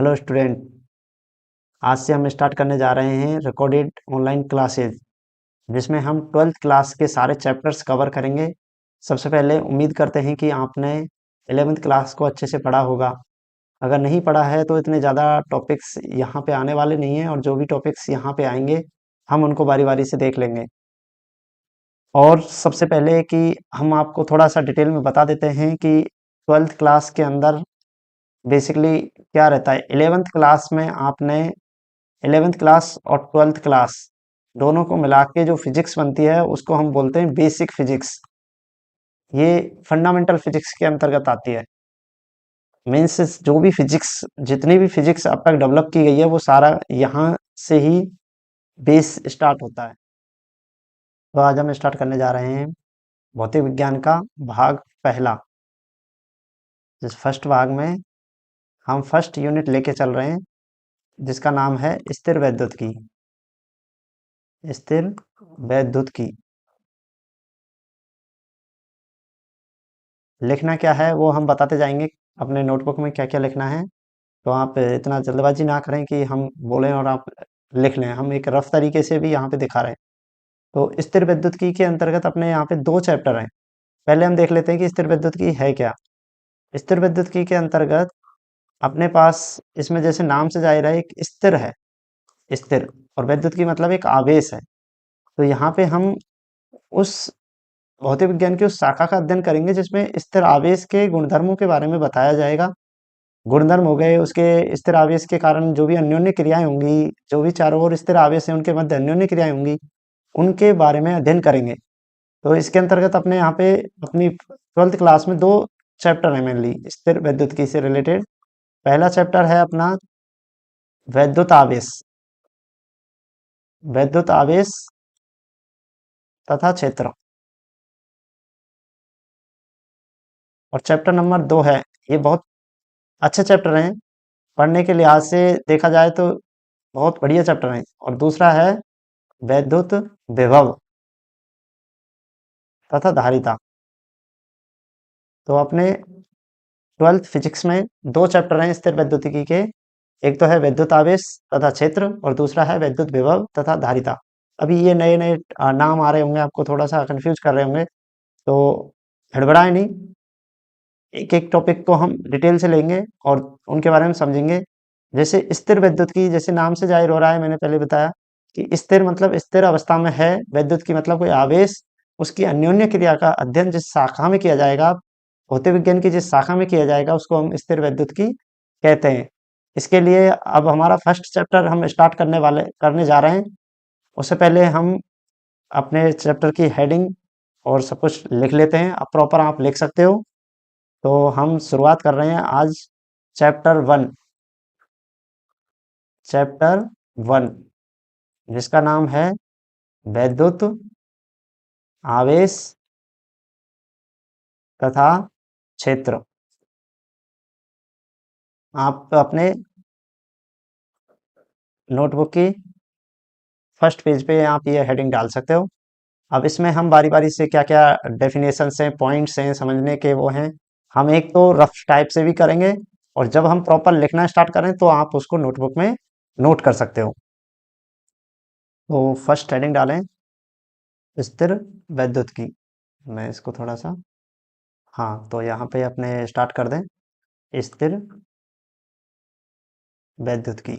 Hello student. आज से हम स्टार्ट करने जा रहे हैं रिकॉर्डेड ऑनलाइन क्लासेज, जिसमें हम 12th क्लास के सारे चैप्टर्स कवर करेंगे। सबसे पहले उम्मीद करते हैं कि आपने 11th क्लास को अच्छे से पढ़ा होगा। अगर नहीं पढ़ा है तो इतने ज़्यादा टॉपिक्स यहाँ पे आने वाले नहीं हैं, और जो भी टॉपिक्स यहाँ पे आएंगे हम उनको बारी बारी से देख लेंगे। और सबसे पहले कि हम आपको थोड़ा सा डिटेल में बता देते हैं कि 12th क्लास के अंदर बेसिकली क्या रहता है। 11th क्लास में आपने 11th क्लास और 12th क्लास दोनों को मिला के जो फिजिक्स बनती है उसको हम बोलते हैं बेसिक फिजिक्स। ये फंडामेंटल फिजिक्स के अंतर्गत आती है। मीन्स जो भी फिजिक्स, जितनी भी फिजिक्स अब तक डेवलप की गई है वो सारा यहाँ से ही बेस स्टार्ट होता है। तो आज हम स्टार्ट करने जा रहे हैं भौतिक विज्ञान का भाग पहला। जिस फर्स्ट भाग में हम फर्स्ट यूनिट लेके चल रहे हैं, जिसका नाम है स्थिर वैद्युतिकी। स्थिर वैद्युतिकी लिखना क्या है वो हम बताते जाएंगे। अपने नोटबुक में क्या क्या लिखना है, तो आप इतना जल्दबाजी ना करें कि हम बोलें और आप लिख लें। हम एक रफ तरीके से भी यहाँ पे दिखा रहे हैं। तो स्थिर विद्युत्की के अंतर्गत अपने यहाँ पे दो चैप्टर हैं। पहले हम देख लेते हैं कि स्थिर विद्युत्की है क्या। स्थिर विद्युत्की के अंतर्गत अपने पास, इसमें जैसे नाम से जाहिर है, एक स्थिर है। स्थिर और विद्युत्की मतलब एक आवेश है। तो यहाँ पे हम उस भौतिक विज्ञान की उस शाखा का अध्ययन करेंगे जिसमें स्थिर आवेश के गुणधर्मों के बारे में बताया जाएगा। गुणधर्म हो गए उसके, स्थिर आवेश के कारण जो भी अन्योन्य क्रियाएं होंगी, जो भी चारों ओर स्थिर आवेश हैं उनके मध्य अन्योन्य क्रियाएं होंगी, उनके बारे में अध्ययन करेंगे। तो इसके अंतर्गत अपने यहाँ पे अपनी 12th क्लास में दो चैप्टर है मेनली स्थिर वैद्युतिकी से रिलेटेड। पहला चैप्टर है अपना वैद्युत आवेश, वैद्युत आवेश तथा क्षेत्र। और चैप्टर नंबर 2 है, ये बहुत अच्छे चैप्टर हैं, पढ़ने के लिहाज से देखा जाए तो बहुत बढ़िया चैप्टर हैं। और दूसरा है वैद्युत विभव तथा धारिता। तो अपने 12th फिजिक्स में दो चैप्टर हैं स्थिर वैद्युतिकी के। एक तो है वैद्युत आवेश तथा क्षेत्र, और दूसरा है वैद्युत विभव तथा धारिता। अभी ये नए नए नाम आ रहे होंगे, आपको थोड़ा सा कंफ्यूज कर रहे होंगे, तो हड़बड़ाएं नहीं। एक एक टॉपिक को हम डिटेल से लेंगे और उनके बारे में समझेंगे। जैसे स्थिर विद्युत की, जैसे नाम से जाहिर हो रहा है, मैंने पहले बताया कि स्थिर मतलब स्थिर अवस्था में है, विद्युत की मतलब कोई आवेश, उसकी अन्योन्य क्रिया का अध्ययन जिस शाखा में किया जाएगा, भौतिक विज्ञान की जिस शाखा में किया जाएगा, उसको हम स्थिर विद्युत की कहते हैं। इसके लिए अब हमारा फर्स्ट चैप्टर हम स्टार्ट करने जा रहे हैं। उससे पहले हम अपने चैप्टर की हेडिंग और सब कुछ लिख लेते हैं। अब प्रॉपर आप लिख सकते हो। तो हम शुरुआत कर रहे हैं आज चैप्टर 1, चैप्टर 1 जिसका नाम है वैद्युत आवेश तथा क्षेत्र। आप अपने नोटबुक की फर्स्ट पेज पे आप ये हेडिंग डाल सकते हो। अब इसमें हम बारी बारी से क्या क्या डेफिनेशंस हैं, पॉइंट्स हैं, समझने के वो हैं, हम एक तो रफ टाइप से भी करेंगे, और जब हम प्रॉपर लिखना स्टार्ट करें तो आप उसको नोटबुक में नोट कर सकते हो। तो फर्स्ट हेडिंग डालें स्थिर वैद्युत की। मैं इसको थोड़ा सा, हाँ, तो यहाँ पे अपने स्टार्ट कर दें स्थिर वैद्युत की।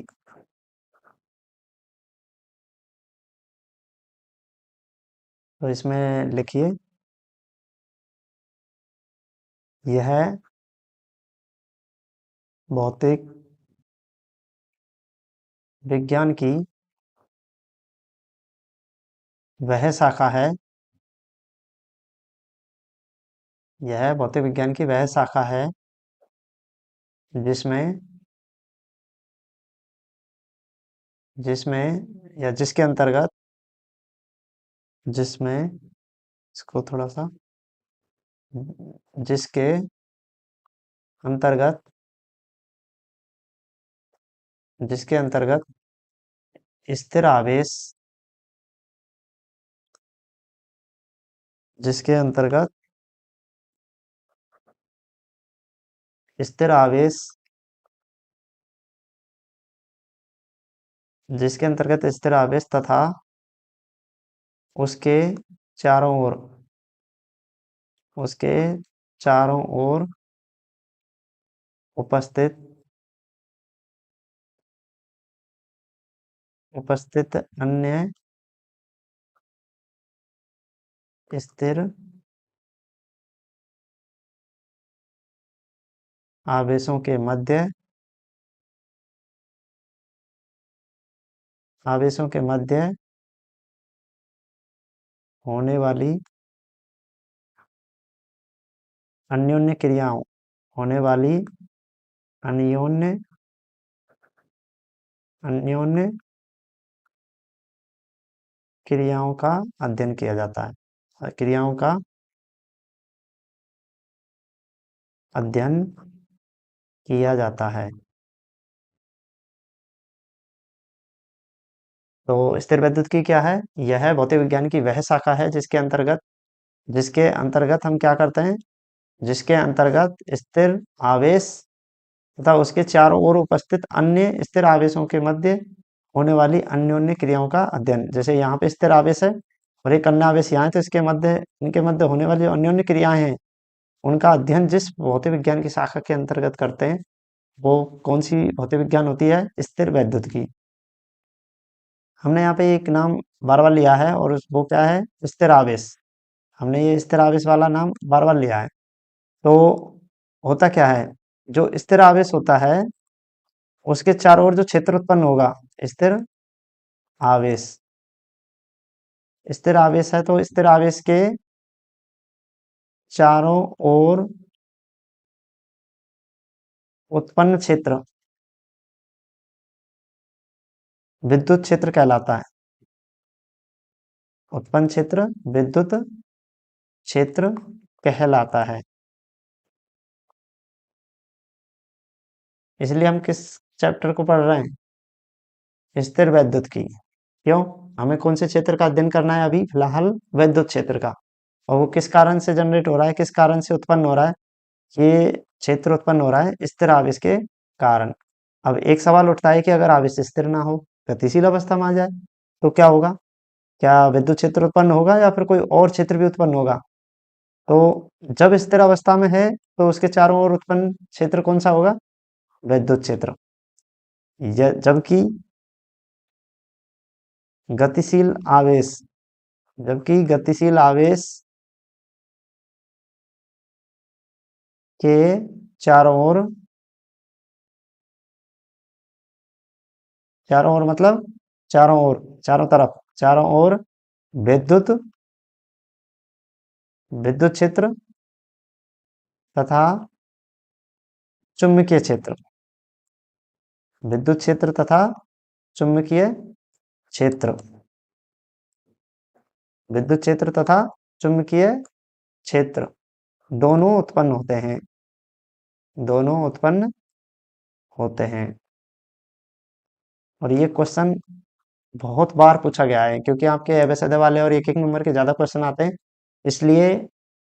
तो इसमें लिखिए, यह भौतिक विज्ञान की वह शाखा है, यह भौतिक विज्ञान की वह शाखा है जिसमें जिसमें या जिसके अंतर्गत, जिसमें इसको थोड़ा सा, जिसके अंतर्गत, जिसके अंतर्गत स्थिर आवेश, जिसके अंतर्गत स्थिर आवेश जिसके अंतर्गत स्थिर आवेश तथा उसके चारों ओर उसके चारों ओर उपस्थित उपस्थित अन्य स्थिर आवेशों के मध्य होने वाली अन्योन्य क्रियाओं होने वाली अन्योन्य अन्योन्य क्रियाओं का अध्ययन किया जाता है। क्रियाओं का अध्ययन किया जाता है। तो स्थिर वैद्युतिकी क्या है? यह भौतिक विज्ञान की वह शाखा है जिसके अंतर्गत हम क्या करते हैं? जिसके अंतर्गत स्थिर आवेश तथा उसके चारों ओर उपस्थित अन्य स्थिर आवेशों के मध्य होने वाली अन्योन्य क्रियाओं का अध्ययन। जैसे यहाँ पे स्थिर आवेश है और एक अन्य आवेश यहाँ है, तो इनके मध्य होने वाली जो अन्योन्य क्रियाएं हैं, उनका अध्ययन जिस भौतिक विज्ञान की शाखा के अंतर्गत करते हैं, वो कौन सी भौतिक विज्ञान होती है? स्थिर वैद्युतिकी। हमने यहाँ पे एक नाम बार बार लिया है और वो क्या है? स्थिर आवेश। हमने ये स्थिर आवेश वाला नाम बार बार लिया है। तो होता क्या है? जो स्थिर आवेश होता है उसके चारों ओर जो क्षेत्र उत्पन्न होगा, स्थिर आवेश स्थिर आवेश है, तो स्थिर आवेश के चारों ओर उत्पन्न क्षेत्र विद्युत क्षेत्र कहलाता है। उत्पन्न क्षेत्र विद्युत क्षेत्र कहलाता है। इसलिए हम किस चैप्टर को पढ़ रहे हैं? स्थिर वैद्युत की। क्यों? हमें कौन से क्षेत्र का अध्ययन करना है? अभी फिलहाल विद्युत क्षेत्र का। और वो किस कारण से जनरेट हो रहा है, किस कारण से उत्पन्न हो रहा है? ये क्षेत्र उत्पन्न हो रहा है स्थिर आवेश के कारण। अब एक सवाल उठता है कि अगर आवेश स्थिर ना हो, गतिशील अवस्था में आ जाए, तो क्या होगा? क्या विद्युत क्षेत्र उत्पन्न होगा या फिर कोई और क्षेत्र भी उत्पन्न होगा? तो जब स्थिर अवस्था में है तो उसके चारों ओर उत्पन्न क्षेत्र कौन सा होगा? विद्युत क्षेत्र। जबकि गतिशील आवेश जबकि गतिशील आवेश के चारों ओर चारों ओर मतलब चारों ओर, चारों तरफ, चारों ओर विद्युत विद्युत क्षेत्र तथा चुंबकीय क्षेत्र विद्युत क्षेत्र तथा चुंबकीय क्षेत्र विद्युत क्षेत्र तथा चुंबकीय क्षेत्र दोनों उत्पन्न होते हैं। दोनों उत्पन्न होते हैं। और ये क्वेश्चन बहुत बार पूछा गया है, क्योंकि आपके एबीसीडी वाले और एक एक नंबर के ज्यादा क्वेश्चन आते हैं, इसलिए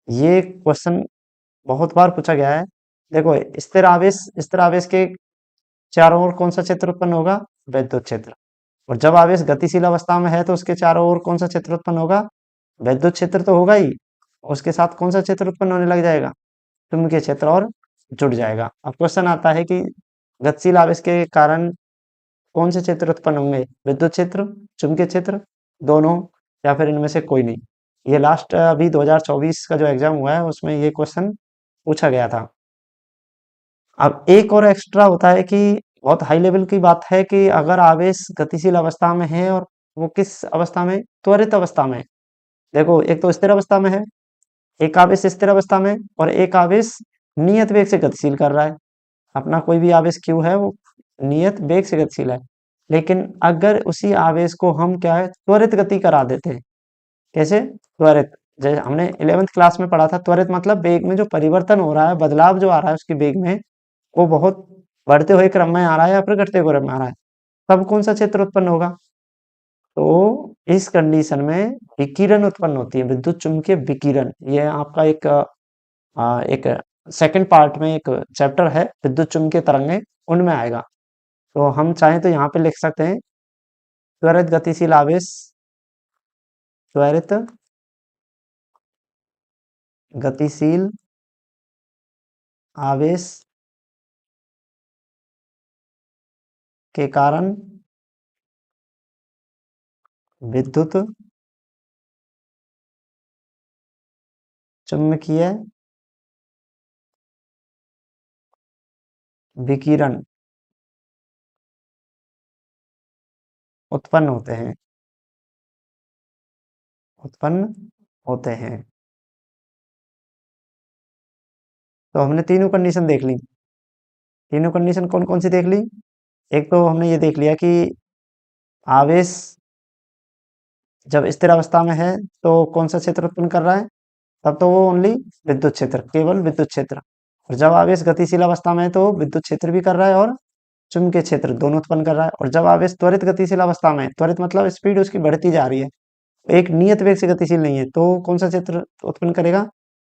ये क्वेश्चन बहुत बार पूछा गया है। देखो, स्थिर आवेश के चारों ओर कौन सा क्षेत्र उत्पन्न होगा? विद्युत क्षेत्र। और जब आवेश गतिशील अवस्था में है तो उसके चारों ओर कौन सा क्षेत्र उत्पन्न होगा? विद्युत क्षेत्र तो होगा ही, उसके साथ कौन सा क्षेत्र उत्पन्न होने लग जाएगा? चुंबकीय क्षेत्र, और जुड़ जाएगा। अब क्वेश्चन आता है कि गतिशील आवेश के कारण कौन से क्षेत्र उत्पन्न होंगे? विद्युत क्षेत्र, चुंबकीय क्षेत्र, दोनों, या फिर इनमें से कोई नहीं? ये लास्ट अभी 2024 का जो एग्जाम हुआ है उसमें ये क्वेश्चन पूछा गया था। अब एक और एक्स्ट्रा होता है कि बहुत हाई लेवल की बात है कि अगर आवेश गतिशील अवस्था में है और वो किस अवस्था में? त्वरित अवस्था में। देखो, एक तो स्थिर अवस्था में है, एक आवेश स्थिर अवस्था में, और एक आवेश नियत वेग से गतिशील कर रहा है। अपना कोई भी आवेश Q है, वो नियत वेग से गतिशील है। लेकिन अगर उसी आवेश को हम क्या है, त्वरित गति करा देते हैं। कैसे? त्वरित। जैसे हमने 11th क्लास में पढ़ा था, त्वरित मतलब वेग में जो परिवर्तन हो रहा है, बदलाव जो आ रहा है उसकी वेग में, वो बहुत बढ़ते हुए क्रम में आ रहा है या फिर घटते हुए क्रम में आ रहा है, तब कौन सा क्षेत्र उत्पन्न होगा? तो इस कंडीशन में विकिरण उत्पन्न होती है, विद्युत चुम्बकीय विकिरण। ये आपका एक सेकंड पार्ट में एक चैप्टर है, विद्युत चुम्बकीय तरंगें, उनमें आएगा। तो हम चाहें तो यहाँ पे लिख सकते हैं त्वरित गतिशील आवेश, त्वरित गतिशील आवेश के कारण विद्युत चुम्बकीय विकिरण उत्पन्न होते हैं, उत्पन्न होते हैं। तो हमने तीनों कंडीशन देख ली। तीनों कंडीशन कौन कौन सी देख ली? एक तो हमने ये देख लिया कि आवेश जब स्थिर अवस्था में है तो कौन सा क्षेत्र उत्पन्न कर रहा है, तब तो वो ओनली विद्युत क्षेत्र, केवल विद्युत क्षेत्र। और जब आवेश गतिशील अवस्था में है तो विद्युत क्षेत्र भी कर रहा है और चुंबकीय क्षेत्र दोनों उत्पन्न कर रहा है। और जब आवेश त्वरित गतिशील अवस्था में है, त्वरित मतलब स्पीड उसकी बढ़ती जा रही है, एक नियत वेग से गतिशील नहीं है, तो कौन सा क्षेत्र उत्पन्न करेगा?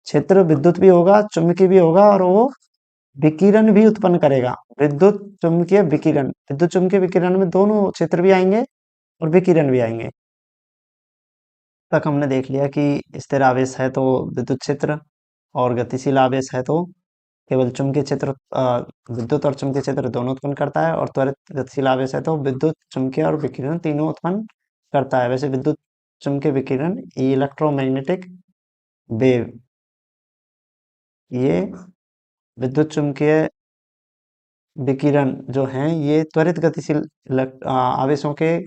क्षेत्र विद्युत भी होगा, चुंबकीय भी होगा, और वो विकिरण भी उत्पन्न करेगा। विद्युत चुंबकीय विकिरण, विद्युत चुंबकीय विकिरण में दोनों क्षेत्र भी आएंगे और विकिरण भी आएंगे। तक हमने देख लिया कि स्थिर आवेश है तो विद्युत क्षेत्र, और गतिशील आवेश है तो केवल चुंबकीय क्षेत्र, विद्युत और चुंबकीय क्षेत्र दोनों उत्पन्न करता है, और त्वरित गतिशील आवेश है तो विद्युत, चुंबकीय और विकिरण तीनों उत्पन्न करता है। वैसे विद्युत चुंबकीय विकिरण, इलेक्ट्रोमैग्नेटिक वेव, ये विद्युत चुंबकीय विकिरण जो हैं ये त्वरित गतिशील आवेशों के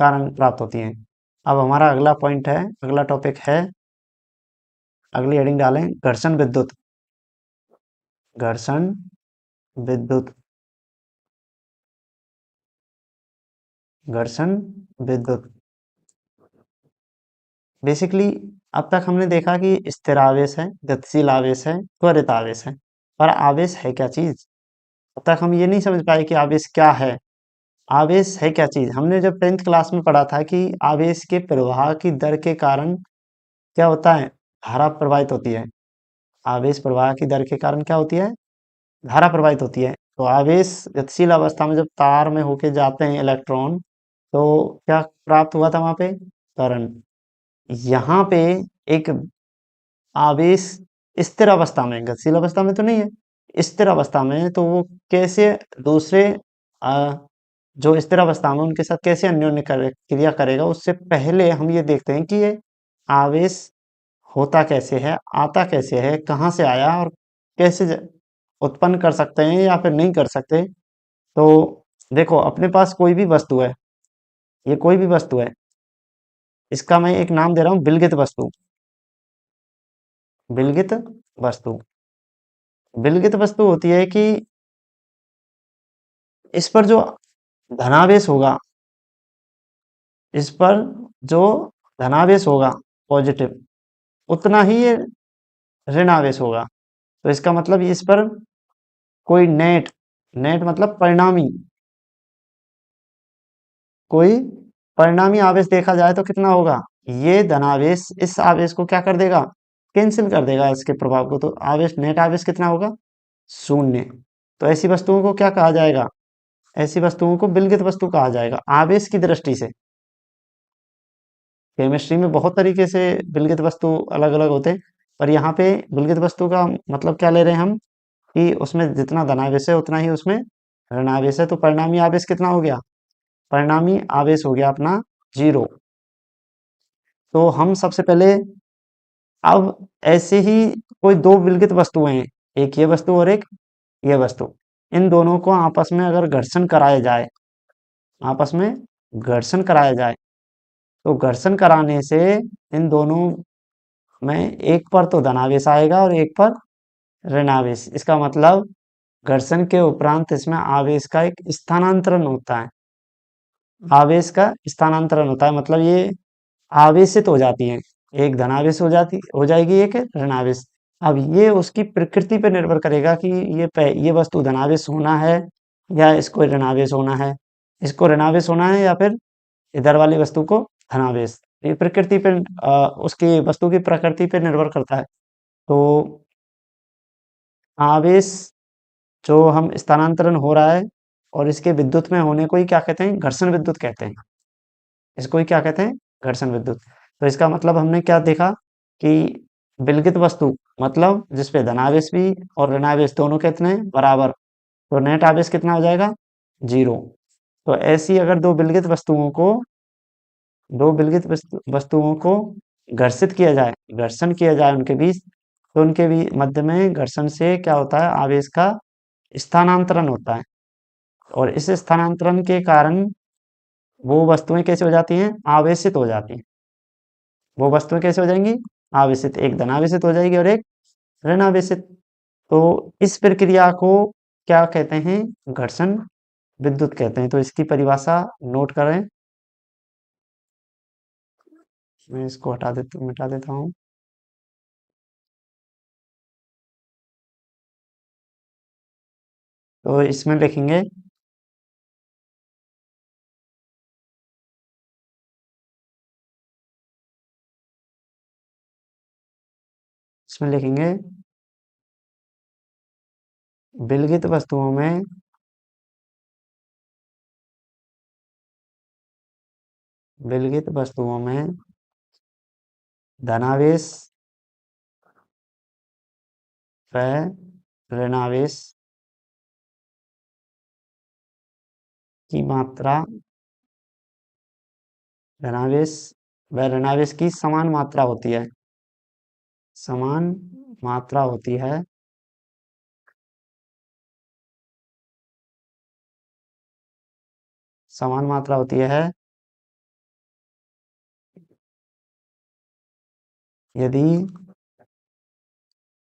कारण प्राप्त होती हैं। अब हमारा अगला पॉइंट है, अगला टॉपिक है, अगली हेडिंग डालें, घर्षण विद्युत। घर्षण विद्युत, घर्षण विद्युत। बेसिकली अब तक हमने देखा कि स्थिर आवेश है, गतिशील आवेश है, त्वरित आवेश है, पर आवेश है क्या चीज? अब तक हम ये नहीं समझ पाए कि आवेश क्या है। आवेश है क्या चीज? हमने जब 10th क्लास में पढ़ा था कि आवेश के प्रवाह की दर के कारण क्या होता है? धारा प्रवाहित होती है। आवेश प्रवाह की दर के कारण क्या होती है? धारा प्रवाहित होती है। तो आवेश गतिशील अवस्था में जब तार में होके जाते हैं इलेक्ट्रॉन, तो क्या प्राप्त हुआ था वहां पे? करंट। यहाँ पे एक आवेश स्थिर अवस्था में, गतिशील अवस्था में तो नहीं है, स्थिर अवस्था में है, तो वो कैसे दूसरे आ, जो स्थिर अवस्था में उनके साथ कैसे अन्योन्य क्रिया करेगा, उससे पहले हम ये देखते हैं कि ये आवेश होता कैसे है, आता कैसे है, कहाँ से आया, और कैसे उत्पन्न कर सकते हैं या फिर नहीं कर सकते। तो देखो, अपने पास कोई भी वस्तु है, ये कोई भी वस्तु है, इसका मैं एक नाम दे रहा हूँ विलगित वस्तु। विलगित वस्तु, विलगित वस्तु होती है कि इस पर जो धनावेश होगा, इस पर जो धनावेश होगा पॉजिटिव, उतना ही ये ऋणावेश होगा। तो इसका मतलब इस पर कोई नेट, नेट मतलब परिणामी, कोई परिणामी आवेश देखा जाए तो कितना होगा? ये धनावेश इस आवेश को क्या कर देगा? कैंसिल कर देगा इसके प्रभाव को। तो आवेश, नेट आवेश कितना होगा? शून्य। तो ऐसी वस्तुओं को क्या कहा जाएगा? ऐसी वस्तुओं को विलगित वस्तु कहा जाएगा आवेश की दृष्टि से। केमिस्ट्री में बहुत तरीके से विलगित वस्तु अलग अलग होते हैं, पर यहाँ पे विलगित वस्तु का मतलब क्या ले रहे हैं हम, कि उसमें जितना धनावेश है उतना ही उसमें ऋणावेश है। तो परिणामी आवेश कितना हो गया? परिणामी आवेश हो गया अपना 0। तो हम सबसे पहले, अब ऐसे ही कोई दो विलगित वस्तुएं हैं, एक ये वस्तु और एक ये वस्तु, इन दोनों को आपस में अगर घर्षण कराया जाए, आपस में घर्षण कराया जाए, तो घर्षण कराने से इन दोनों में एक पर तो धनावेश आएगा और एक पर ऋणावेश। इसका मतलब घर्षण के उपरांत इसमें आवेश का एक स्थानांतरण होता है, आवेश का स्थानांतरण होता है, मतलब ये आवेशित हो जाती है, एक धनावेश हो जाएगी, एक ऋणावेश। अब ये उसकी प्रकृति पर निर्भर करेगा कि ये वस्तु धनावेश होना है या इसको ऋणावेश होना है, इसको ऋणावेश होना है या फिर इधर वाली वस्तु को धनावेश। ये प्रकृति पे, उसकी वस्तु की प्रकृति पे निर्भर करता है। तो आवेश जो हम स्थानांतरण हो रहा है और इसके विद्युत में होने को ही क्या कहते हैं? घर्षण विद्युत कहते हैं। इसको ही क्या कहते हैं, घर्षण विद्युत। तो इसका मतलब हमने क्या देखा कि विलगित वस्तु मतलब जिसपे धनावेश भी और ऋणावेश दोनों कितने हैं? बराबर, तो नेट आवेश कितना हो जाएगा, 0। तो ऐसी अगर दो विलगित वस्तुओं को घर्षित किया जाए, घर्षण किया जाए उनके बीच, तो उनके भी मध्य में घर्षण से क्या होता है, आवेश का स्थानांतरण होता है। और इस स्थानांतरण के कारण वो वस्तुएं कैसे हो जाती हैं, आवेशित हो जाती हैं। वो वस्तुएं कैसे हो जाएंगी, आवेशित, एक धनावेशित हो जाएगी और एक ऋणावेशित। तो इस प्रक्रिया को क्या कहते हैं, घर्षण विद्युत कहते हैं। तो इसकी परिभाषा नोट करें, मैं इसको मिटा देता हूँ। तो इसमें लिखेंगे विलगित वस्तुओं में विलगित वस्तुओं में धनावेश व ऋणावेश की मात्रा, धनावेश व ऋणावेश की समान मात्रा होती है, समान मात्रा होती है। समान मात्रा होती है यदि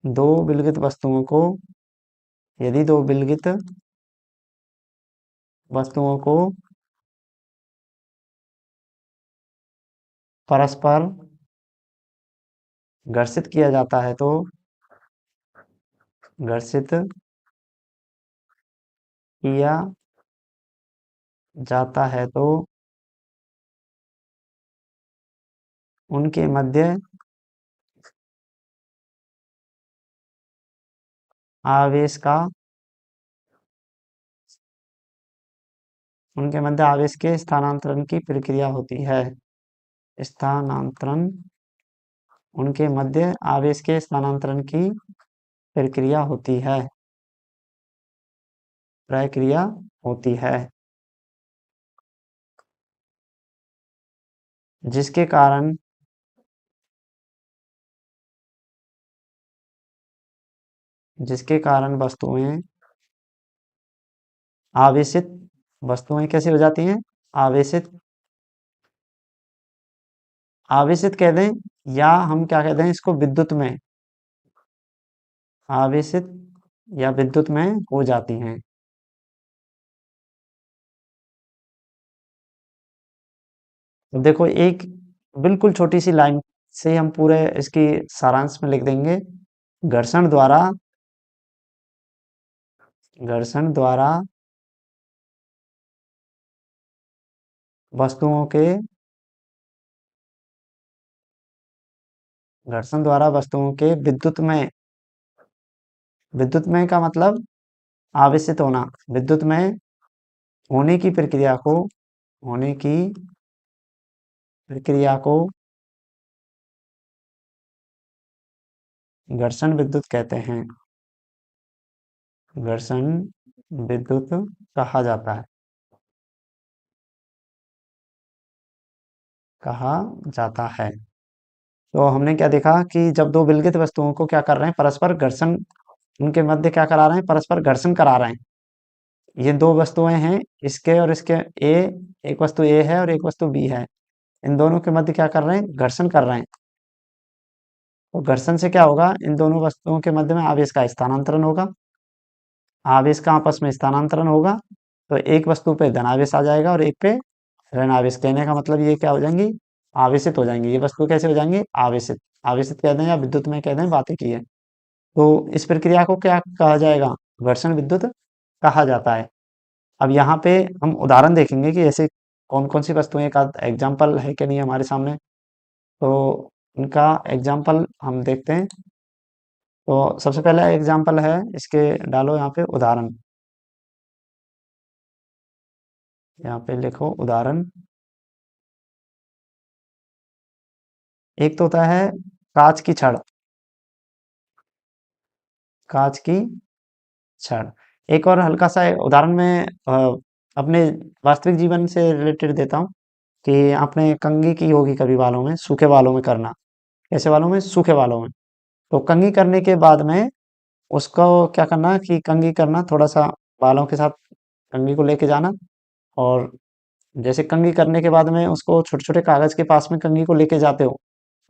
दो विलगित वस्तुओं को यदि दो विलगित वस्तुओं को परस्पर घर्षित किया जाता है, तो घर्षित किया जाता है तो उनके मध्य आवेश का उनके मध्य आवेश के स्थानांतरण की प्रक्रिया होती है। स्थानांतरण उनके मध्य आवेश के स्थानांतरण की प्रक्रिया होती है, प्रक्रिया होती है, जिसके कारण जिसके कारण आवेशित वस्तुएं कैसे हो जाती हैं, आवेशित आवेशित कह दें, या हम क्या कहते हैं इसको, विद्युत में आवेशित या विद्युत में हो जाती हैं। तो देखो, एक बिल्कुल छोटी सी लाइन से हम पूरे इसकी सारांश में लिख देंगे। घर्षण द्वारा घर्षण द्वारा वस्तुओं के घर्षण द्वारा वस्तुओं के विद्युत में का मतलब आवेशित होना, विद्युत में होने की प्रक्रिया को होने की प्रक्रिया को घर्षण विद्युत कहते हैं, घर्षण विद्युत कहा जाता है, कहा जाता है। तो हमने क्या देखा कि जब दो विलगित वस्तुओं को क्या कर रहे हैं, परस्पर घर्षण, उनके मध्य क्या करा रहे हैं, परस्पर घर्षण करा रहे हैं। ये दो वस्तुएं हैं, इसके और इसके, ए, एक वस्तु ए है और एक वस्तु बी है। इन दोनों के मध्य क्या कर रहे हैं, घर्षण कर रहे हैं। तो घर्षण से क्या होगा, इन दोनों वस्तुओं के मध्य में आवेश का स्थानांतरण होगा। आवेश का आपस में स्थानांतरण होगा, तो एक वस्तु पे धनावेश आ जाएगा और एक पे ऋणावेश। कहने का मतलब ये क्या हो जाएंगी, आवेशित हो जाएंगी। ये वस्तु कैसे हो जाएंगी, आवेशित। आवेशित कह दें या विद्युत में कह दें, बातें की है। तो इस प्रक्रिया को क्या कहा जाएगा, घर्षण विद्युत कहा जाता है। अब यहाँ पे हम उदाहरण देखेंगे कि ऐसे कौन कौन सी वस्तुएं का एग्जाम्पल है कि नहीं हमारे सामने। तो उनका एग्जाम्पल हम देखते हैं। तो सबसे पहला एग्जाम्पल है, इसके डालो यहाँ पे उदाहरण, यहाँ पे लिखो उदाहरण। एक तो होता है कांच की छड़, कांच की छड़। एक और हल्का सा उदाहरण मैं अपने वास्तविक जीवन से रिलेटेड देता हूँ कि आपने कंघी की होगी कभी बालों में, सूखे बालों में करना। कैसे बालों में? सूखे बालों में। तो कंघी करने के बाद में उसको क्या करना कि कंघी करना थोड़ा सा बालों के साथ कंघी को लेके जाना, और जैसे कंघी करने के बाद में उसको छोटे छोटे कागज के पास में कंघी को लेके जाते हो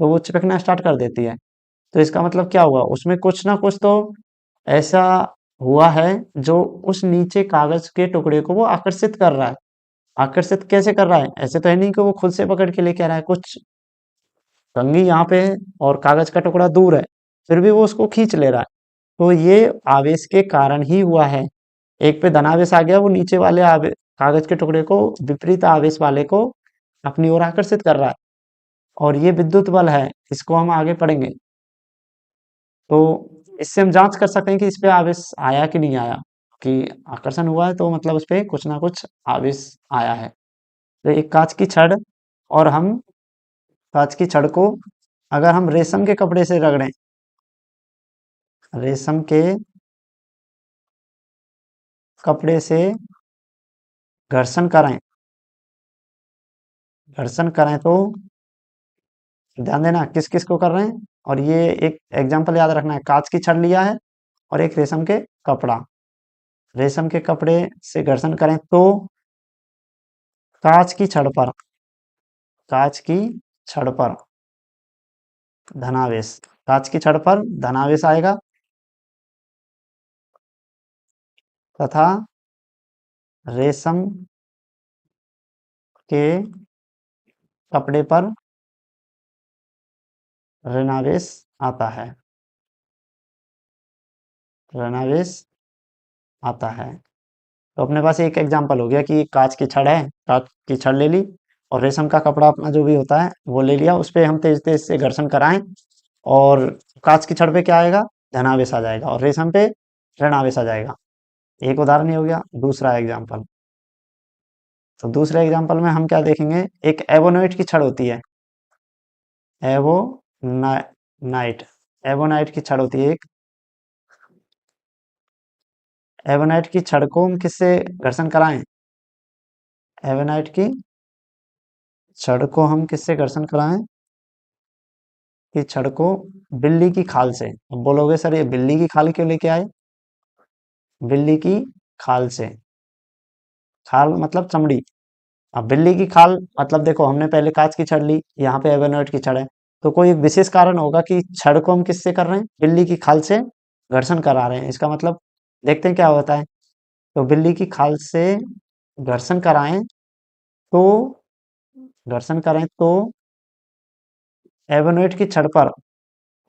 तो वो चिपकना स्टार्ट कर देती है। तो इसका मतलब क्या हुआ, उसमें कुछ ना कुछ तो ऐसा हुआ है जो उस नीचे कागज के टुकड़े को वो आकर्षित कर रहा है। आकर्षित कैसे कर रहा है? ऐसे तो है नहीं कि वो खुद से पकड़ के लेके आ रहा है, कुछ कंघी यहाँ पे है और कागज का टुकड़ा दूर है, फिर भी वो उसको खींच ले रहा है। तो ये आवेश के कारण ही हुआ है। एक पे धनावेश आ गया, वो नीचे वाले कागज के टुकड़े को विपरीत आवेश वाले को अपनी ओर आकर्षित कर रहा है, और ये विद्युत बल है। इसको हम आगे पढ़ेंगे। तो इससे हम जांच कर सकते हैं कि इस पे आवेश आया कि नहीं आया, कि आकर्षण हुआ है तो मतलब उस पे कुछ ना कुछ आवेश आया है। तो एक कांच की छड़, और हम कांच की छड़ को अगर हम रेशम के कपड़े से रगड़ें, रेशम के कपड़े से घर्षण करें, घर्षण करें तो ध्यान देना किस किस को कर रहे हैं। और ये एक एग्जांपल याद रखना है, कांच की छड़ लिया है और एक रेशम के कपड़ा। रेशम के कपड़े से घर्षण करें तो कांच की छड़ पर, कांच की छड़ पर धनावेश, कांच की छड़ पर धनावेश आएगा, तथा रेशम के कपड़े पर ऋणावेश आता है, ऋणावेश आता है। तो अपने पास एक एग्जांपल हो गया कि एक कांच की छड़ है, कांच की छड़ ले ली और रेशम का कपड़ा अपना जो भी होता है वो ले लिया, उस पे हम तेज तेज से घर्षण कराएं और कांच की छड़ पे क्या आएगा? धनावेश आ जाएगा, और रेशम पे ऋणावेश आ जाएगा। एक उदाहरण ये हो गया। दूसरा एग्जाम्पल, तो दूसरे एग्जाम्पल में हम क्या देखेंगे, एक एबोनाइट की छड़ होती है, एबोनाइट, एबोनाइट की छड़ होती है एक। एबोनाइट की छड़ को हम किससे घर्षण कराएं? एबोनाइट की छड़ को हम किससे घर्षण कराएं? कि छड़ को बिल्ली की खाल से। अब बोलोगे सर ये बिल्ली की खाल क्यों लेके आए? बिल्ली की खाल से, खाल मतलब चमड़ी। अब बिल्ली की खाल मतलब देखो, हमने पहले कांच की छड़ ली, यहाँ पे एबोनाइट की छड़ है, तो कोई एक विशेष कारण होगा कि छड़ को हम किससे कर रहे हैं? बिल्ली की खाल से घर्षण करा रहे हैं। इसका मतलब देखते हैं क्या होता है। तो बिल्ली की खाल से घर्षण कराएं तो, घर्षण करें तो एबोनाइट की छड़ पर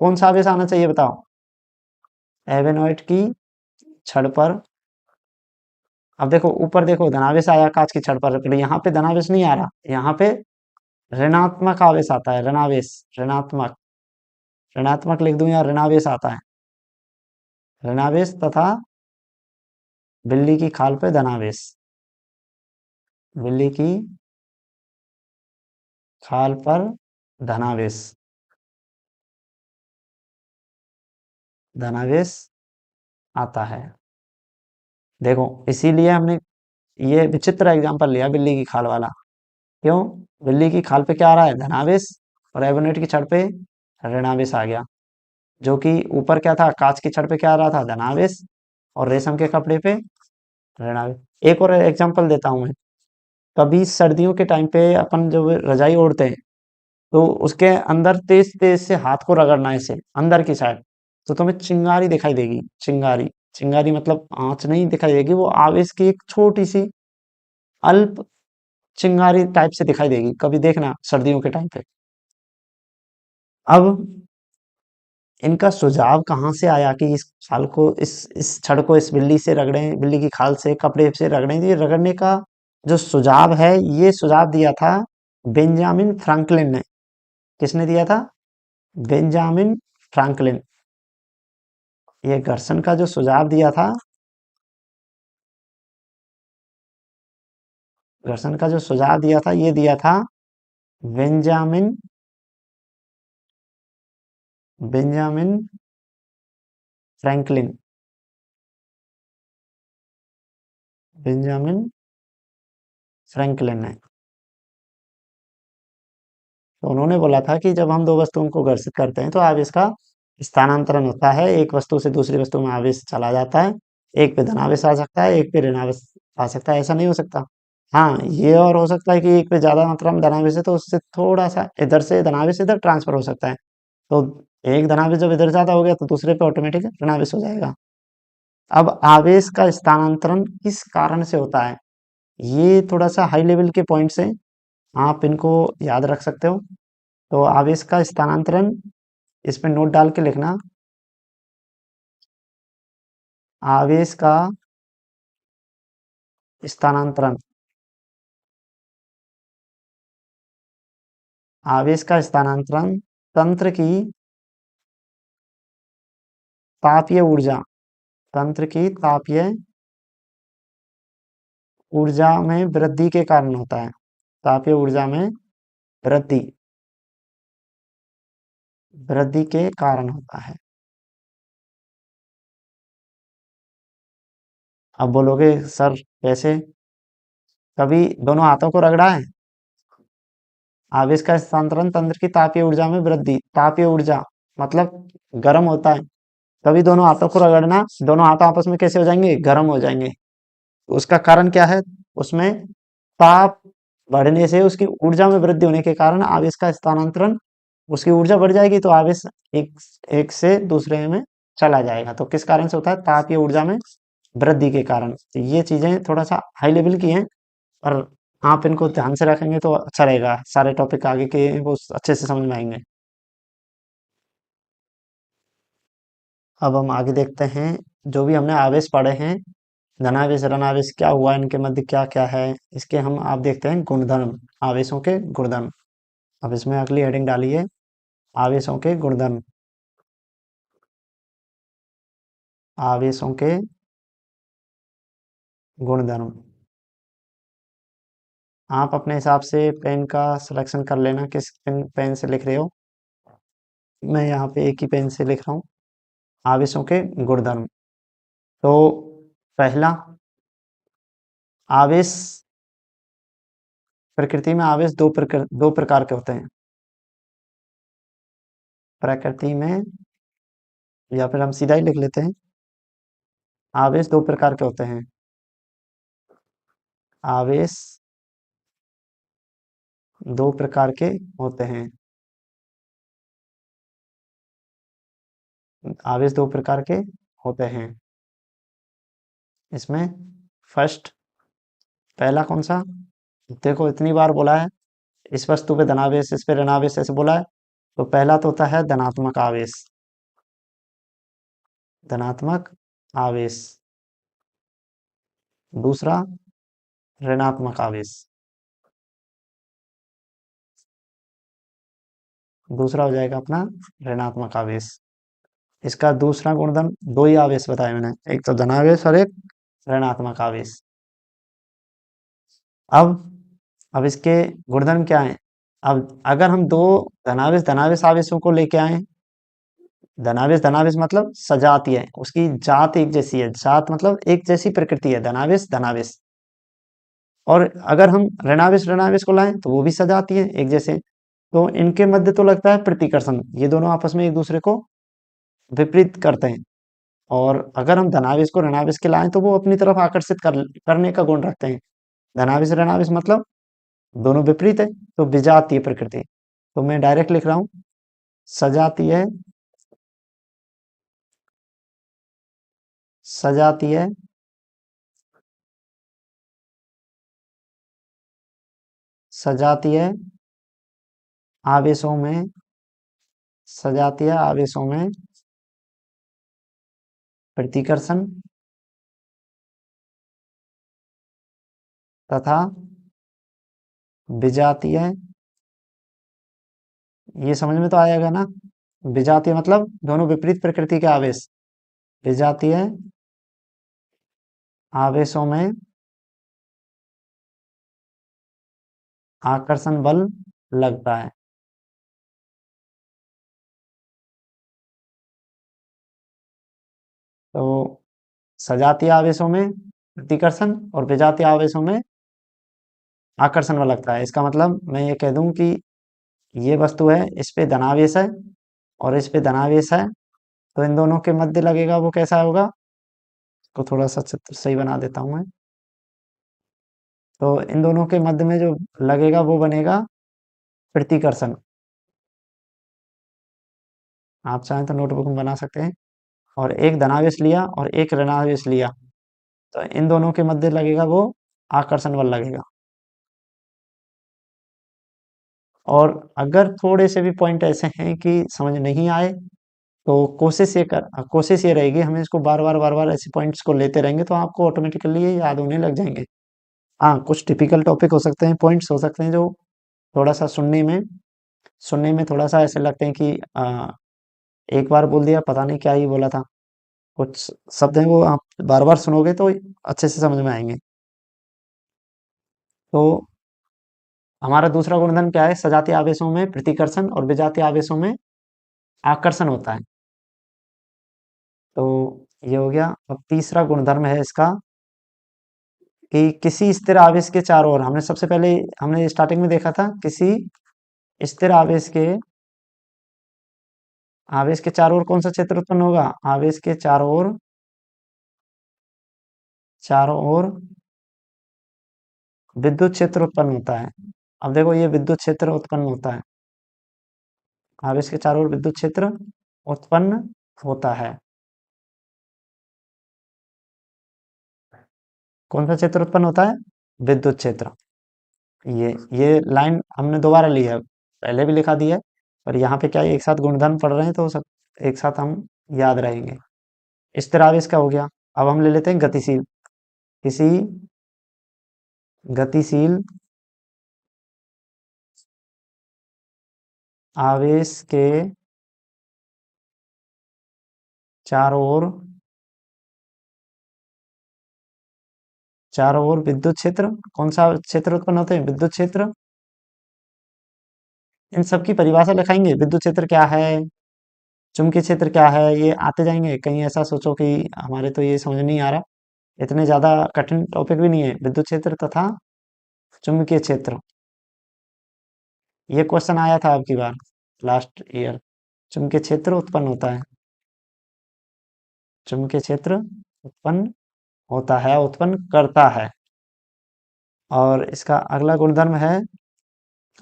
कौन सा आवेश आना चाहिए बताओ? एबोनाइट की छड़ पर, अब देखो ऊपर देखो धनावेश आया कांच की छड़ पर, लेकिन यहाँ पे धनावेश नहीं आ रहा, यहाँ पे ऋणात्मक आवेश आता है, ऋणावेश, ऋणात्मक, ऋणात्मक लिख दूं या ऋणावेश आता है, ऋणावेश, तथा बिल्ली की खाल पे धनावेश, बिल्ली की खाल पर धनावेश, धनावेश आता है। देखो इसीलिए हमने ये विचित्र एग्जांपल लिया बिल्ली की खाल वाला। क्यों? बिल्ली की खाल पे क्या आ रहा है? धनावेश, और एबोनेट की छड़ पे ऋणावेश आ गया। जो कि ऊपर क्या था? कांच की छड़ पे क्या आ रहा था? धनावेश, और रेशम के कपड़े पे ऋणावेश। एक और एग्जांपल देता हूं मैं। कभी सर्दियों के टाइम पे अपन जब रजाई ओढ़ते हैं तो उसके अंदर तेज तेज से हाथ को रगड़ना है, ऐसे अंदर की साइड, तो तुम्हें चिंगारी दिखाई देगी। चिंगारी, चिंगारी मतलब आंच नहीं दिखाई देगी, वो आवेश की एक छोटी सी अल्प चिंगारी टाइप से दिखाई देगी, कभी देखना सर्दियों के टाइम पे। अब इनका सुझाव कहाँ से आया कि इस खाल को, इस छड़ को इस बिल्ली से रगड़ें, बिल्ली की खाल से कपड़े से रगड़ें? ये रगड़ने का जो सुझाव है, ये सुझाव दिया था बेंजामिन फ्रैंकलिन ने। किसने दिया था? Benjamin Franklin. ये घर्षण का जो सुझाव दिया था, घर्षण का जो सुझाव दिया था, ये दिया था Benjamin Benjamin Franklin. Benjamin Franklin है। तो उन्होंने बोला था कि जब हम दो वस्तुओं को घर्षित करते हैं तो आवेश का स्थानांतरण होता है, एक वस्तु से दूसरी वस्तु में आवेश चला जाता है, एक पे धनावेश आ सकता है, एक पे ऋणावेश आ सकता है, ऐसा नहीं हो सकता। हाँ, ये और हो सकता है कि एक पे ज्यादा मात्रा में धनावेश है तो उससे थोड़ा सा इधर से धनावेश इधर ट्रांसफर हो सकता है। तो एक धनावेश जब इधर ज्यादा हो गया तो दूसरे पे ऑटोमेटिक ऋणावेश हो जाएगा। अब आवेश का स्थानांतरण किस कारण से होता है, ये थोड़ा सा हाई लेवल के पॉइंट्स हैं, आप इनको याद रख सकते हो। तो आवेश का स्थानांतरण, इस पे नोट डाल के लिखना। आवेश का स्थानांतरण, आवेश का स्थानांतरण तंत्र की तापीय ऊर्जा, तंत्र की तापीय ऊर्जा में वृद्धि के कारण होता है। तापीय ऊर्जा में वृद्धि, वृद्धि के कारण होता है। अब बोलोगे सर कैसे, कभी दोनों हाथों को रगड़ा है। आवेश का स्थानांतरण तंत्र की तापीय ऊर्जा में वृद्धि, तापीय ऊर्जा मतलब गर्म होता है, कभी दोनों हाथों को रगड़ना, दोनों हाथ आपस में कैसे हो जाएंगे, गर्म हो जाएंगे। उसका कारण क्या है, उसमें ताप बढ़ने से उसकी ऊर्जा में वृद्धि होने के कारण आवेश का स्थानांतरण, उसकी ऊर्जा बढ़ जाएगी तो आवेश एक एक से दूसरे में चला जाएगा। तो किस कारण से होता है, तापीय ऊर्जा में वृद्धि के कारण। तो ये चीजें थोड़ा सा हाई लेवल की हैं, और आप इनको ध्यान से रखेंगे तो अच्छा रहेगा, सारे टॉपिक आगे के वो अच्छे से समझ में आएंगे। अब हम आगे देखते हैं, जो भी हमने आवेश पढ़े हैं, धनावेश ऋणावेश क्या हुआ, इनके मध्य क्या क्या है, इसके हम आप देखते हैं गुणधर्म, आवेशों के गुणधर्म। अब इसमें अगली हेडिंग डालिए, आवेशों के गुणधर्म। आवेशों के गुणधर्म, आप अपने हिसाब से पेन का सिलेक्शन कर लेना, किस पेन से लिख रहे हो। मैं यहाँ पे एक ही पेन से लिख रहा हूँ। आवेशों के गुणधर्म। तो पहला, आवेश, प्रकृति में आवेश दो प्रकार के होते हैं। प्रकृति में, या फिर हम सीधा ही लिख लेते हैं, आवेश दो प्रकार के होते हैं। आवेश दो प्रकार के होते हैं। आवेश दो प्रकार के होते हैं। इसमें फर्स्ट, पहला कौन सा, देखो इतनी बार बोला है, इस वस्तु पे धनावेश, इस पे ऋणावेश, ऐसे बोला है। तो पहला तो होता है धनात्मक आवेश, धनात्मक आवेश। दूसरा ऋणात्मक आवेश, दूसरा हो जाएगा अपना ऋणात्मक आवेश। इसका दूसरा गुणधर्म, दो ही आवेश बताए मैंने, एक तो धनावेश और एक ऋणात्मक आवेश। अब अब इसके गुणधर्म क्या है। अब अगर हम दो धनावेश धनावेश आवेशों को लेके आए, धनावेश धनावेश मतलब सजातीय है, उसकी जात एक जैसी है, जात मतलब एक जैसी प्रकृति है, धनावेश धनावेश। और अगर हम ऋणावेश ऋणावेश को लाएं तो वो भी सजातीय है, एक जैसे। तो इनके मध्य तो लगता है प्रतिकर्षण, ये दोनों आपस में एक दूसरे को विपरीत करते हैं। और अगर हम धनावेश को ऋणावेश के लाएं तो वो अपनी तरफ आकर्षित करने का गुण रखते हैं। धनावेश ऋणावेश मतलब दोनों विपरीत है, तो विजातीय प्रकृति। तो मैं डायरेक्ट लिख रहा हूं, सजातीय, सजातीय सजातीय आवेशों में, सजातीय आवेशों में प्रतिकर्षण तथा विजातीय, ये समझ में तो आएगा ना। विजातीय मतलब दोनों विपरीत प्रकृति के आवेश, विजातीय आवेशों में आकर्षण बल लगता है। तो सजातीय आवेशों में प्रतिकर्षण और विजातीय आवेशों में आकर्षण बल लगता है। इसका मतलब मैं ये कह दूं कि ये वस्तु है, इस पे धनावेश है और इस पे धनावेश है, तो इन दोनों के मध्य लगेगा वो कैसा होगा? तो थोड़ा सा चित्र सही बना देता हूं मैं। तो इन दोनों के मध्य में जो लगेगा वो बनेगा प्रतिकर्षण। आप चाहें तो नोटबुक में बना सकते हैं। और एक धनावेश लिया और एक ऋणावेश लिया, तो इन दोनों के मध्य लगेगा वो आकर्षण बल लगेगा। और अगर थोड़े से भी पॉइंट ऐसे हैं कि समझ नहीं आए, तो कोशिश ये रहेगी, हमें इसको बार बार ऐसे पॉइंट्स को लेते रहेंगे तो आपको ऑटोमेटिकली ये याद होने लग जाएंगे। हाँ, कुछ टिपिकल टॉपिक हो सकते हैं, पॉइंट्स हो सकते हैं जो थोड़ा सा सुनने में थोड़ा सा ऐसे लगते हैं कि एक बार बोल दिया पता नहीं क्या ही बोला था। कुछ शब्द हैं वो आप बार बार सुनोगे तो अच्छे से समझ में आएंगे। तो हमारा दूसरा गुणधर्म क्या है? सजातीय आवेशों में प्रतिकर्षण और विजातीय आवेशों में आकर्षण होता है। तो ये हो गया। अब तीसरा गुणधर्म है इसका कि किसी स्थिर आवेश के चारों ओर, हमने स्टार्टिंग में देखा था, किसी स्थिर आवेश के चारों ओर कौन सा क्षेत्र उत्पन्न होगा? आवेश के चारों ओर विद्युत क्षेत्र उत्पन्न होता है। अब देखो ये विद्युत क्षेत्र उत्पन्न होता है, आवेश के चारों ओर विद्युत क्षेत्र उत्पन्न होता है। कौन सा क्षेत्र उत्पन्न होता है? विद्युत क्षेत्र। ये लाइन हमने दोबारा ली है, पहले भी लिखा दिया है, और यहाँ पे क्या है, एक साथ गुणधर्म पढ़ रहे हैं तो सब एक साथ हम याद रहेंगे। स्थिर आवेश का हो गया। अब हम ले लेते हैं गतिशील। किसी गतिशील आवेश के चारों ओर विद्युत क्षेत्र, कौन सा क्षेत्र उत्पन्न होते हैं? विद्युत क्षेत्र। इन सब की परिभाषा लिखाएंगे, विद्युत क्षेत्र क्या है, चुंबकीय क्षेत्र क्या है, ये आते जाएंगे। कहीं ऐसा सोचो कि हमारे तो ये समझ नहीं आ रहा, इतने ज्यादा कठिन टॉपिक भी नहीं है। विद्युत क्षेत्र तथा चुंबकीय क्षेत्र, ये क्वेश्चन आया था आपकी बार लास्ट ईयर। चुंबकीय क्षेत्र उत्पन्न होता है, चुंबकीय क्षेत्र उत्पन्न होता है, उत्पन्न करता है। और इसका अगला गुणधर्म है,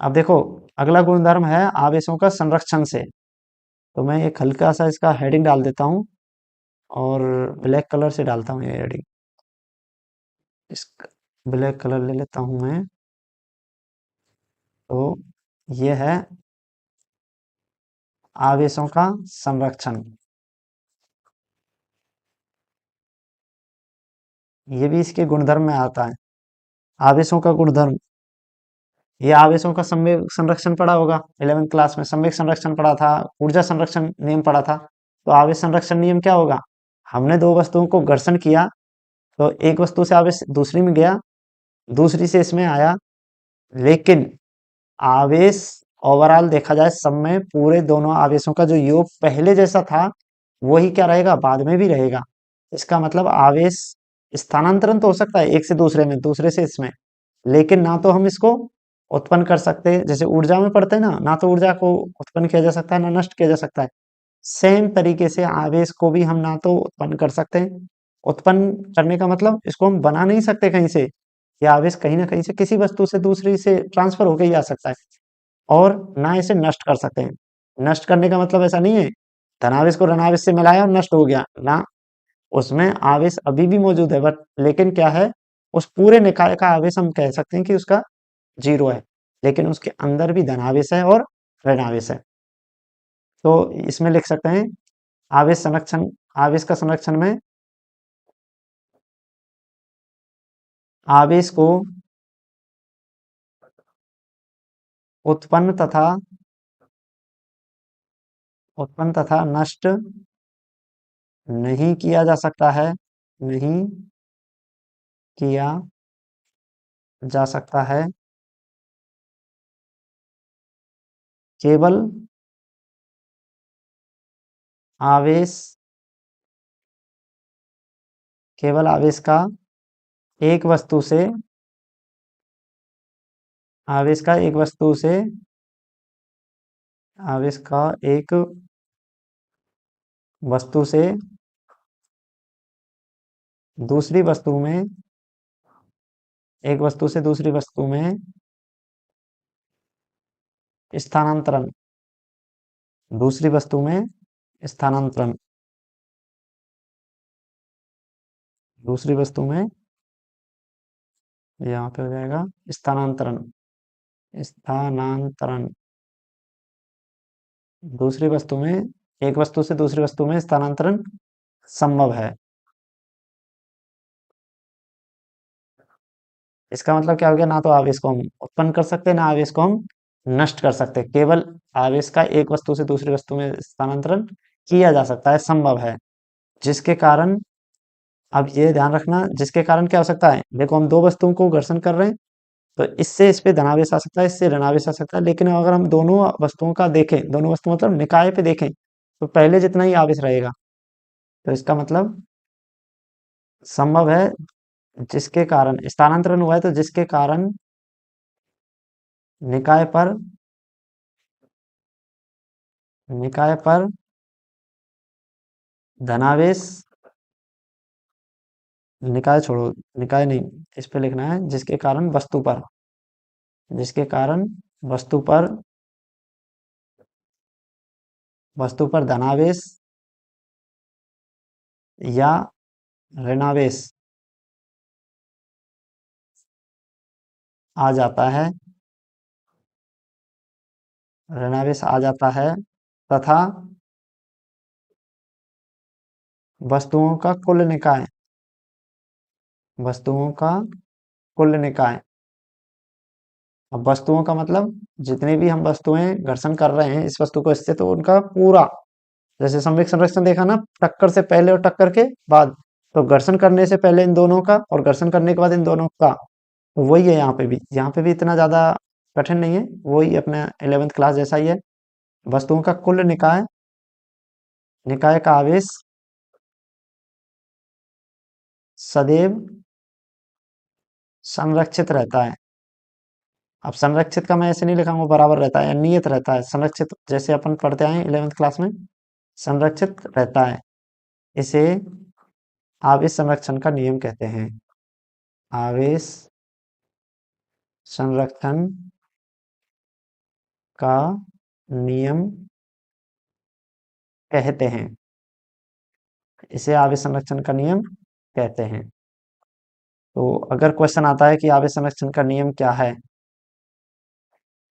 अब देखो, अगला गुणधर्म है आवेशों का संरक्षण से। तो मैं एक हल्का सा इसका हेडिंग डाल देता हूँ और ब्लैक कलर से डालता हूँ ये हेडिंग। इस ब्लैक कलर ले लेता हूँ मैं। तो ये है आवेशों का संरक्षण। ये भी इसके गुणधर्म में आता है, आवेशों का गुणधर्म। ये आवेशों का संवेग संरक्षण पढ़ा होगा 11th क्लास में, संवेग संरक्षण पढ़ा था, ऊर्जा संरक्षण नियम पढ़ा था। तो आवेश संरक्षण नियम क्या होगा? हमने दो वस्तुओं को घर्षण किया, तो एक वस्तु से आवेश दूसरी में गया, दूसरी से इसमें आया, लेकिन आवेश ओवरऑल देखा जाए सब में, पूरे दोनों आवेशों का जो योग पहले जैसा था वही क्या रहेगा, बाद में भी रहेगा। इसका मतलब आवेश स्थानांतरण तो हो सकता है एक से दूसरे में, दूसरे से इसमें, लेकिन ना तो हम इसको उत्पन्न कर सकते हैं, जैसे ऊर्जा में पढ़ते हैं ना, ना तो ऊर्जा को उत्पन्न किया जा सकता है ना नष्ट किया जा सकता है। सेम तरीके से आवेश को भी हम ना तो उत्पन्न कर सकते हैं, उत्पन्न करने का मतलब इसको हम बना नहीं सकते कहीं से, ये आवेश कहीं ना कहीं से किसी वस्तु से दूसरी से ट्रांसफर होकर ही आ सकता है। और ना इसे नष्ट कर सकते हैं। नष्ट करने का मतलब ऐसा नहीं है धनावेश को ऋणावेश से मिलाया और नष्ट हो गया ना, उसमें आवेश अभी भी मौजूद है, बट लेकिन क्या है, उस पूरे निकाय का आवेश हम कह सकते हैं कि उसका 0 है, लेकिन उसके अंदर भी धनावेश है और ऋणावेश है। तो इसमें लिख सकते हैं आवेश संरक्षण, आवेश का संरक्षण में आवेश को उत्पन्न तथा नष्ट नहीं किया जा सकता है, नहीं किया जा सकता है, केवल आवेश केवल आवेश का एक वस्तु से आवेश का एक वस्तु से आवेश का एक वस्तु से दूसरी वस्तु में एक वस्तु से दूसरी वस्तु में स्थानांतरण दूसरी वस्तु में स्थानांतरण दूसरी वस्तु में यहाँ पे हो जाएगा स्थानांतरण स्थानांतरण दूसरी वस्तु में एक वस्तु से दूसरी वस्तु में स्थानांतरण संभव है। इसका मतलब क्या हो गया, ना तो आवेश को हम उत्पन्न कर सकते हैं ना आवेश को हम नष्ट कर सकते हैं। केवल आवेश का एक वस्तु से दूसरी वस्तु में स्थानांतरण किया जा सकता है, संभव है। जिसके कारण, अब ये ध्यान रखना, जिसके कारण क्या हो सकता है, देखो हम दो वस्तुओं को घर्षण कर रहे हैं तो इससे इस पे धनावेश आ सकता है, इससे ऋणावेश आ सकता है। लेकिन अगर हम दोनों वस्तुओं का देखें, दोनों वस्तु मतलब निकाय पे देखें, तो पहले जितना ही आवेश रहेगा। तो इसका मतलब संभव है, जिसके कारण स्थानांतरण हुआ है तो जिसके कारण निकाय पर निकाय पर धनावेश, निकाय छोड़ो, निकाय नहीं, इस पे लिखना है जिसके कारण वस्तु पर धनावेश या ऋणावेश आ जाता है, ऋणावेश आ जाता है तथा वस्तुओं का कुल निकाय वस्तुओं का कुल निकाय अब वस्तुओं का मतलब जितनी भी हम वस्तुएं घर्षण कर रहे हैं इस वस्तु को इससे, तो उनका पूरा, जैसे संवेग संरक्षण देखा ना, टक्कर से पहले और टक्कर के बाद, तो घर्षण करने से पहले इन दोनों का और घर्षण करने के बाद इन दोनों का, तो वही है यहाँ पे भी इतना ज्यादा कठिन नहीं है, वही अपने 11th क्लास जैसा ही है। वस्तुओं का कुल निकाय निकाय का आवेश सदैव संरक्षित रहता है। अब संरक्षित का मैं ऐसे नहीं लिखाऊंगा, बराबर रहता है या नियत रहता है। संरक्षित जैसे अपन पढ़ते आए 11th क्लास में, संरक्षित रहता है। इसे आवेश संरक्षण का नियम कहते हैं। आवेश संरक्षण का नियम कहते हैं। इसे आवेश संरक्षण का नियम कहते हैं। तो अगर क्वेश्चन आता है कि आवेश संरक्षण का नियम क्या है,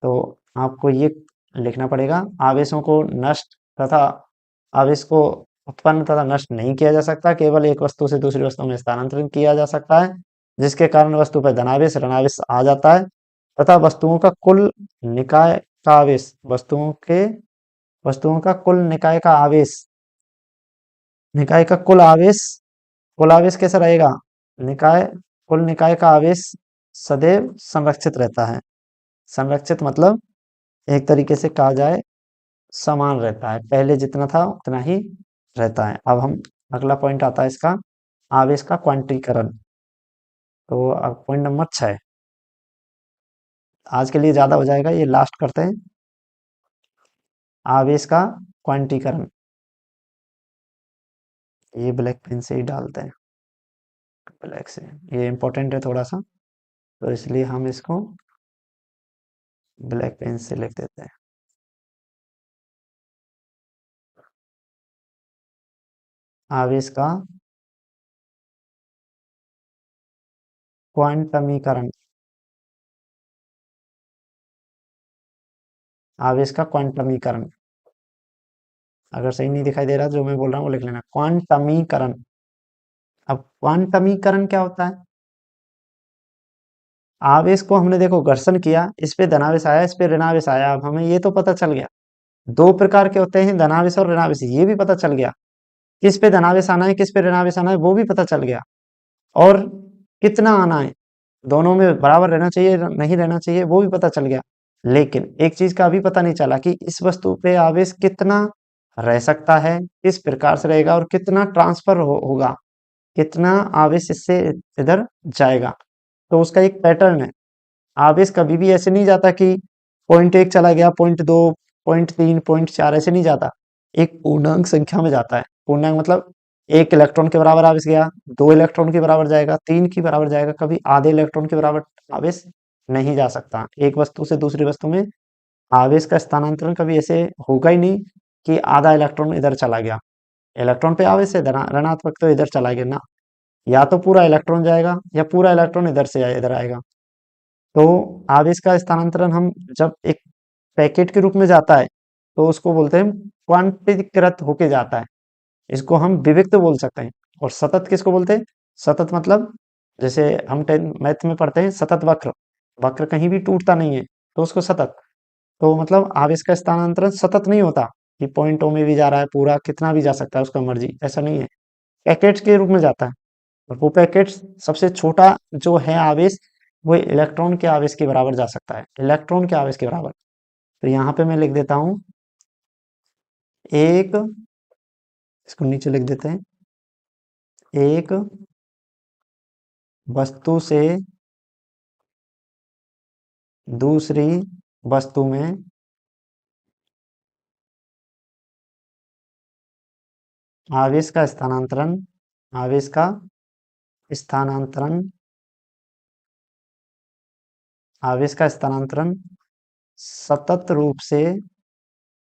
तो आपको ये लिखना पड़ेगा, आवेशों को नष्ट तथा आवेश को उत्पन्न तथा नष्ट नहीं किया जा सकता, केवल एक वस्तु से दूसरी वस्तु में स्थानांतरित किया जा सकता है, जिसके कारण वस्तु पर धनावेश ऋणावेश आ जाता है तथा वस्तुओं का कुल निकाय का आवेश वस्तुओं का कुल निकाय का आवेश निकाय का कुल आवेश कैसा रहेगा, निकाय कुल निकाय का आवेश सदैव संरक्षित रहता है। संरक्षित मतलब एक तरीके से कहा जाए समान रहता है, पहले जितना था उतना ही रहता है। अब हम अगला पॉइंट आता है इसका, आवेश का क्वांटीकरण। तो अब पॉइंट नंबर 6, आज के लिए ज्यादा हो जाएगा, ये लास्ट करते हैं, आवेश का क्वांटीकरण। ये ब्लैक पेन से ही डालते हैं, ब्लैक से, ये इंपॉर्टेंट है थोड़ा सा, तो इसलिए हम इसको ब्लैक पेन से लिख देते हैं। आवेश का क्वांटमीकरण, आवेश का क्वांटमीकरण। अगर सही नहीं दिखाई दे रहा जो मैं बोल रहा हूँ वो लिख लेना, क्वांटमीकरण। अब क्वांटमीकरण क्या होता है, आवेश को हमने देखो घर्षण किया, इस पे धनावेश आया, इस पे ऋणावेश आया। अब हमें ये तो पता चल गया दो प्रकार के होते हैं, धनावेश और ऋणावेश, ये भी पता चल गया। किस पे धनावेश आना है, किस पे ऋणावेश आना है, वो भी पता चल गया। और कितना आना है, दोनों में बराबर रहना चाहिए नहीं रहना चाहिए, वो भी पता चल गया। लेकिन एक चीज का अभी पता नहीं चला कि इस वस्तु पे आवेश कितना रह सकता है, किस प्रकार से रहेगा और कितना ट्रांसफर होगा। कितना आवेश इससे इधर जाएगा। तो उसका एक पैटर्न है। आवेश कभी भी ऐसे नहीं जाता कि पॉइंट एक चला गया, पॉइंट दो, पॉइंट तीन, पॉइंट चार, ऐसे नहीं जाता। एक पूर्णांक संख्या में जाता है। पूर्णांक मतलब एक इलेक्ट्रॉन के बराबर आवेश गया, दो इलेक्ट्रॉन के बराबर जाएगा, तीन की बराबर जाएगा, कभी आधे इलेक्ट्रॉन के बराबर आवेश नहीं जा सकता। एक वस्तु से दूसरी वस्तु में आवेश का स्थानांतरण कभी ऐसे होगा ही नहीं कि आधा इलेक्ट्रॉन इधर चला गया। इलेक्ट्रॉन पे आवेश है ऋणात्मक, तो इधर चला गया ना। या तो पूरा इलेक्ट्रॉन जाएगा या पूरा इलेक्ट्रॉन इधर से इधर आएगा। तो आवेश का स्थानांतरण हम जब एक पैकेट के रूप में जाता है तो उसको बोलते हैं क्वांटीकृत होके जाता है। इसको हम विविक्त बोल सकते हैं। और सतत किसको बोलते हैं? सतत मतलब जैसे हम टेंथ मैथ में पढ़ते हैं सतत वक्र, वक्र कहीं भी टूटता नहीं है तो उसको सतत। तो मतलब आवेश का स्थानांतरण सतत नहीं होता कि पॉइंटों में भी जा रहा है, पूरा कितना भी जा सकता है उसका मर्जी, ऐसा नहीं है। पैकेट्स के रूप में जाता है। और वो पैकेट्स सबसे छोटा जो है आवेश, वो इलेक्ट्रॉन के आवेश के बराबर जा सकता है, इलेक्ट्रॉन के आवेश के बराबर। तो यहाँ पे मैं लिख देता हूँ एक, इसको नीचे लिख देते हैं, एक वस्तु से दूसरी वस्तु में आवेश का स्थानांतरण, आवेश का स्थानांतरण, आवेश का स्थानांतरण सतत रूप से,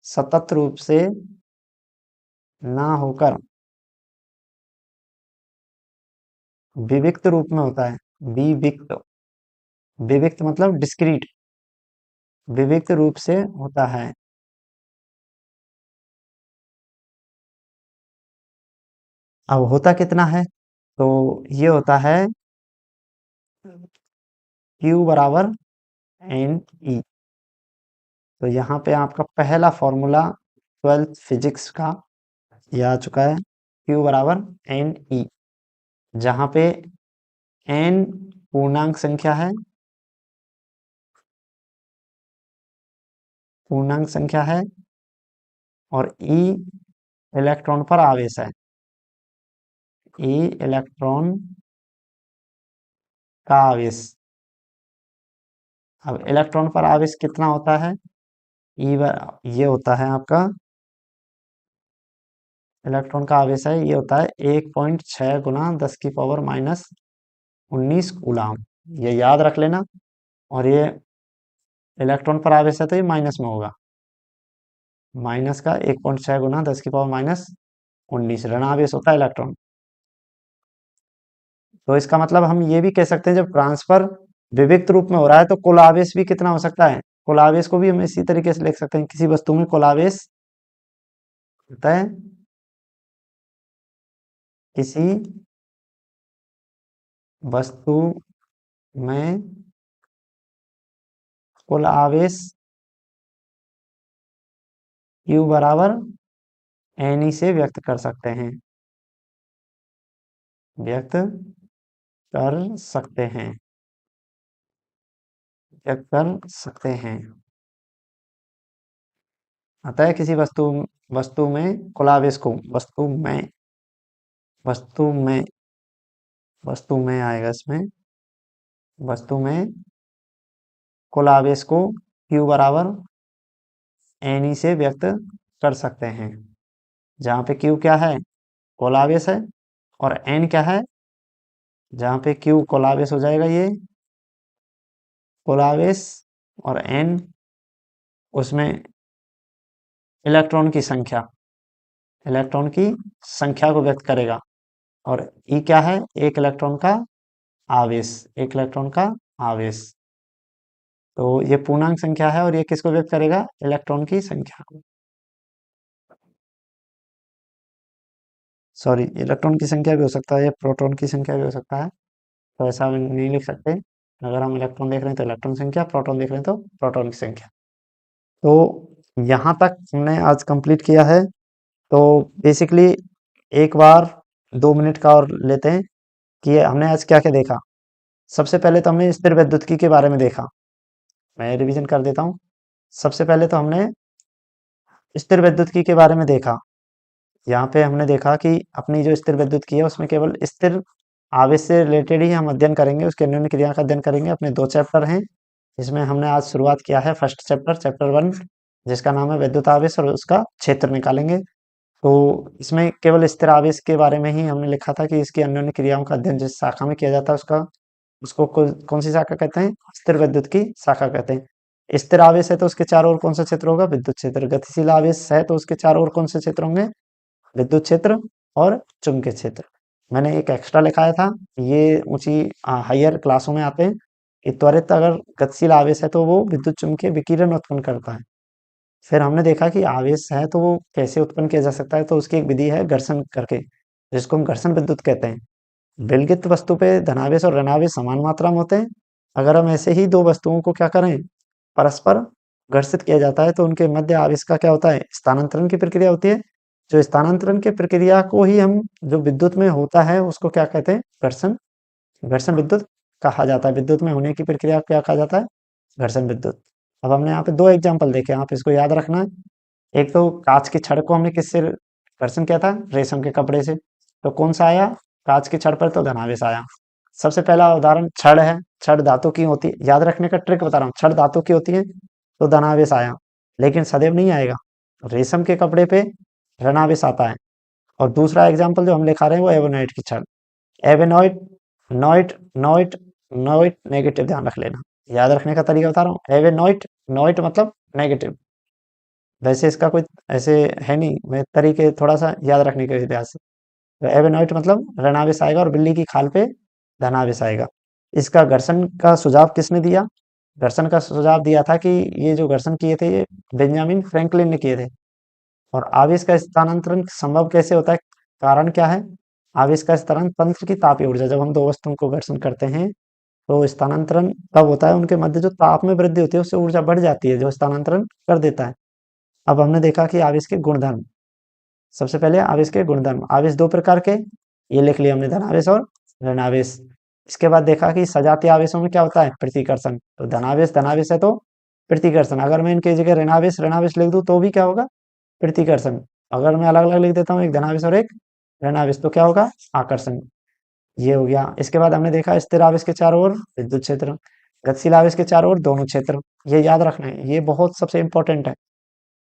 सतत रूप से ना होकर विविक्त रूप में होता है। विविक्त, विविक्त मतलब डिस्क्रीट, विविक्त रूप से होता है। अब होता कितना है? तो ये होता है Q बराबर एन ई। तो यहाँ पे आपका पहला फॉर्मूला 12th फिजिक्स का ये आ चुका है, Q बराबर एन ई, जहाँ पे एन पूर्णांक संख्या है, पूर्णांक संख्या है, और ई इलेक्ट्रॉन पर आवेश है, ई इलेक्ट्रॉन का आवेश। अब इलेक्ट्रॉन पर आवेश कितना होता है? ई ये होता है आपका, इलेक्ट्रॉन का आवेश है, ये होता है 1.6 गुना 10 की पावर माइनस 19 कूलाम। ये याद रख लेना। और ये इलेक्ट्रॉन पर आवेश है तो ये माइनस में होगा, माइनस का 1.6 गुना 10 की पावर माइनस 19 ऋण आवेश होता है इलेक्ट्रॉन। तो इसका मतलब हम ये भी कह सकते हैं जब ट्रांसफर विविक्त रूप में हो रहा है तो कुल आवेश भी कितना हो सकता है? कुल आवेश को भी हम इसी तरीके से लिख सकते हैं, किसी वस्तु में कुल आवेश होता है, किसी वस्तु में कुल आवेश Q बराबर एन से व्यक्त कर सकते हैं, व्यक्त कर सकते हैं, व्यक्त कर सकते हैं। अतः किसी वस्तु, वस्तु में कुल आवेश को, वस्तु में, वस्तु में, वस्तु में आएगा इसमें, वस्तु में कुल आवेश को Q बराबर एन से व्यक्त कर सकते हैं। जहाँ पे Q क्या है? कुल आवेश है। और N क्या है? जहाँ पे Q कुल आवेश हो जाएगा, ये कुल आवेश, और N उसमें इलेक्ट्रॉन की संख्या, इलेक्ट्रॉन की संख्या को व्यक्त करेगा। और E क्या है? एक इलेक्ट्रॉन का आवेश, एक इलेक्ट्रॉन का आवेश। तो ये पूर्णांक संख्या है और ये किसको व्यक्त करेगा? इलेक्ट्रॉन की संख्या को। सॉरी, इलेक्ट्रॉन की संख्या भी हो सकता है या प्रोटॉन की संख्या भी हो सकता है, तो ऐसा हम नहीं लिख सकते। अगर हम इलेक्ट्रॉन देख रहे हैं तो इलेक्ट्रॉन संख्या, प्रोटॉन देख रहे हैं तो प्रोटॉन की संख्या। तो यहाँ तक हमने आज कंप्लीट किया है। तो बेसिकली एक बार 2 मिनट का और लेते हैं कि हमने आज क्या क्या देखा। सबसे पहले तो हमने स्थिर वैद्युतिकी के बारे में देखा, मैं रिवीजन कर देता हूँ। सबसे पहले तो हमने स्थिर वैद्युतिकी के बारे में देखा। यहाँ पे हमने देखा कि अपनी जो स्थिर विद्युत की है उसमें केवल स्थिर आवेश से रिलेटेड ही हम अध्ययन करेंगे, उसके अन्योन्य क्रिया का अध्ययन करेंगे। अपने 2 चैप्टर हैं, इसमें हमने आज शुरुआत किया है फर्स्ट चैप्टर, चैप्टर 1, जिसका नाम है विद्युत आवेश, और उसका क्षेत्र निकालेंगे। तो इसमें केवल स्थिर आवेश के बारे में ही हमने लिखा था कि इसकी अन्योन्य क्रियाओं का अध्ययन जिस शाखा में किया जाता है उसको कौन सी शाखा कहते हैं? स्थिर विद्युत की शाखा कहते हैं। स्थिर आवेश है तो उसके चारों ओर कौन सा क्षेत्र होगा? विद्युत क्षेत्र। गतिशील आवेश है तो उसके चारों ओर कौन से क्षेत्र होंगे? विद्युत क्षेत्र और चुंबकीय क्षेत्र। मैंने एक एक्स्ट्रा लिखाया था, ये ऊंची हायर क्लासों में आते हैं कि त्वरित अगर गतिशील आवेश है तो वो विद्युत चुम्बकीय विकिरण उत्पन्न करता है। फिर हमने देखा कि आवेश है तो वो कैसे उत्पन्न किया जा सकता है, तो उसकी एक विधि है घर्षण करके, जिसको हम घर्षण विद्युत कहते हैं। विलगित वस्तु पे धनावेश और ऋणावेश समान मात्रा में होते हैं। अगर हम ऐसे ही दो वस्तुओं को क्या करें, परस्पर घर्षित किया जाता है तो उनके मध्य आवेश का क्या होता है? स्थानांतरण की प्रक्रिया होती है। जो स्थानांतरण की प्रक्रिया को ही हम जो विद्युत में होता है उसको क्या कहते हैं? घर्षण। घर्षण विद्युत कहा जाता है। विद्युत में होने की प्रक्रिया को क्या कहा जाता है? घर्षण विद्युत। अब हमने यहाँ पे 2 एग्जांपल देखे, आप इसको याद रखना है। एक तो कांच की छड़ को हमने किससे घर्षण किया था? रेशम के कपड़े से। तो कौन सा आया? कांच की छड़ पर तो धनावेश आया। सबसे पहला उदाहरण छड़ है। छड़ धातु की होती है, याद रखने का ट्रिक बता रहा हूँ। छड़ धातु की होती है तो धनावेश आया, लेकिन सदैव नहीं आएगा। रेशम के कपड़े पे ऋणावेश आता है। और दूसरा एग्जाम्पल जो हम लिखा रहे हैं वो एवोनाइट की छड़। एवेनॉइट, नॉइट, नॉइट, नॉइट नेगेटिव, ध्यान रख लेना। याद रखने का तरीका बता रहा हूँ। एवेनॉइट, नॉइट मतलब नेगेटिव। वैसे इसका कोई ऐसे है नहीं, मैं तरीके थोड़ा सा याद रखने के इतिहास से। तो एवेनॉइट मतलब ऋणावेश आएगा और बिल्ली की खाल पे धनावेश आएगा। इसका घर्षण का सुझाव किसने दिया? घर्षण का सुझाव दिया था कि ये जो घर्षण किए थे ये बेंजामिन फ्रैंकलिन ने किए थे। और आवेश का स्थानांतरण संभव कैसे होता है? कारण क्या है? आवेश का स्थानांतरण तंत्र की तापीय ऊर्जा, जब हम दो वस्तुओं को घर्षण करते हैं तो स्थानांतरण तब होता है, उनके मध्य जो ताप में वृद्धि होती है उससे ऊर्जा बढ़ जाती है जो स्थानांतरण कर देता है। अब हमने देखा कि आवेश के गुणधर्म। सबसे पहले आवेश के गुणधर्म। आवेश 2 प्रकार के, ये लिख लिया हमने, धनावेश और ऋणावेश। इसके बाद देखा कि सजातीय आवेशों में क्या होता है? प्रतिकर्षण। तो धनावेश धनावेश है तो प्रतिकर्षण। अगर मैं इनकी जगह ऋणावेश ऋणावेश लिख दूं तो भी क्या होगा? प्रतिकर्षण। अगर मैं अलग अलग लिख देता हूँ, एक धनावेश और एक ऋणावेश, तो क्या होगा? आकर्षण। ये हो गया। इसके बाद हमने देखा स्थिर आवेश के चारों ओर विद्युत क्षेत्र, गतिशील आवेश के चारों ओर दोनों क्षेत्र। ये याद रखना है, ये बहुत सबसे इंपॉर्टेंट है।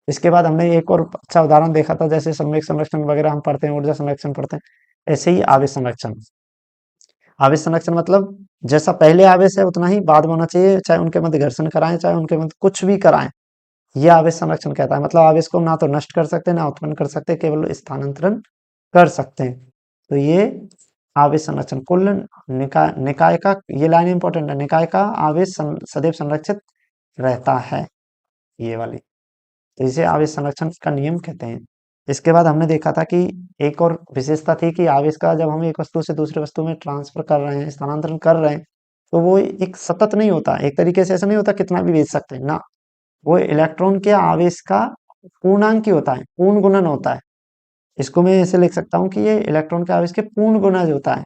इसके बाद हमने एक और अच्छा उदाहरण देखा था, जैसे संवेग संरक्षण वगैरह हम पढ़ते हैं, ऊर्जा संरक्षण पढ़ते हैं, ऐसे ही आवेश संरक्षण। आवेश संरक्षण मतलब जैसा पहले आवेश है उतना ही बाद में होना चाहिए, चाहे उनके मध्य घर्षण कराएं चाहे उनके मध्य कुछ भी कराएं। ये आवेश संरक्षण कहता है। मतलब आवेश को ना तो नष्ट कर सकते ना उत्पन्न कर सकते, केवल स्थानांतरण कर सकते हैं। तो ये आवेश संरक्षण। कुल निकाय निकाय का, ये लाइन इंपॉर्टेंट है, निकाय का आवेश सदैव संरक्षित रहता है, ये वाली। तो इसे आवेश संरक्षण का नियम कहते हैं। इसके बाद हमने देखा था कि एक और विशेषता थी कि आवेश का जब हम एक वस्तु से दूसरे वस्तु में ट्रांसफर कर रहे हैं, स्थानांतरण कर रहे हैं, तो वो एक सतत नहीं होता। एक तरीके से ऐसा नहीं होता कितना भी भेज सकते हैं ना, वो इलेक्ट्रॉन के आवेश का पूर्णांक ही होता है, पूर्ण गुणन होता है। इसको मैं ऐसे लिख सकता हूँ कि ये इलेक्ट्रॉन के आवेश के पूर्ण गुणज होता है।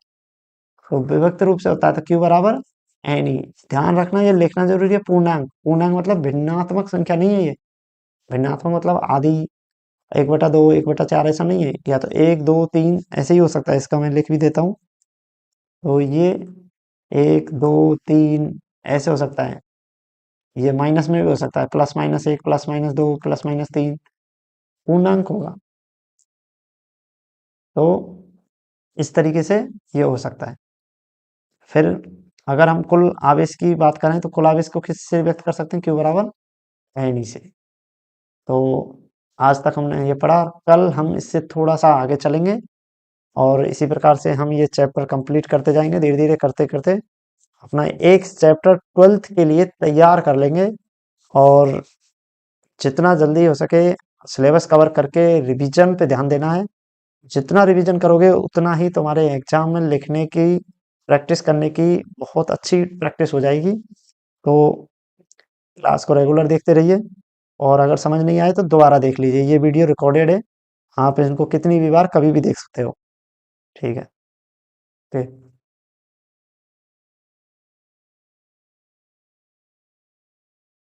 तो विभक्त रूप से होता है, तो Q बराबर एन ई। ध्यान रखना, ये लिखना जरूरी है। पूर्णांक, पूर्णांक मतलब भिन्नात्मक संख्या नहीं है ये। भिन्नात्मक मतलब आदि, 1/2, 1/4 ऐसा नहीं है। या तो 1, 2, 3 ऐसे ही हो सकता है। इसका मैं लिख भी देता हूँ। तो ये 1, 2, 3 ऐसे हो सकता है। ये माइनस में भी हो सकता है, +-1, +-2, +-3 पूर्णांक होगा। तो इस तरीके से ये हो सकता है। फिर अगर हम कुल आवेश की बात करें तो कुल आवेश को किससे व्यक्त कर सकते हैं? Q बराबर एन ई से। तो आज तक हमने ये पढ़ा, कल हम इससे थोड़ा सा आगे चलेंगे और इसी प्रकार से हम ये चैप्टर कंप्लीट करते जाएंगे, धीरे धीरे करते करते अपना एक चैप्टर 12th के लिए तैयार कर लेंगे। और जितना जल्दी हो सके सिलेबस कवर करके रिवीजन पे ध्यान देना है। जितना रिवीजन करोगे उतना ही तुम्हारे एग्जाम में लिखने की, प्रैक्टिस करने की बहुत अच्छी प्रैक्टिस हो जाएगी। तो क्लास को रेगुलर देखते रहिए, और अगर समझ नहीं आए तो दोबारा देख लीजिए। ये वीडियो रिकॉर्डेड है, आप इनको कितनी भी बार कभी भी देख सकते हो। ठीक है, ओके।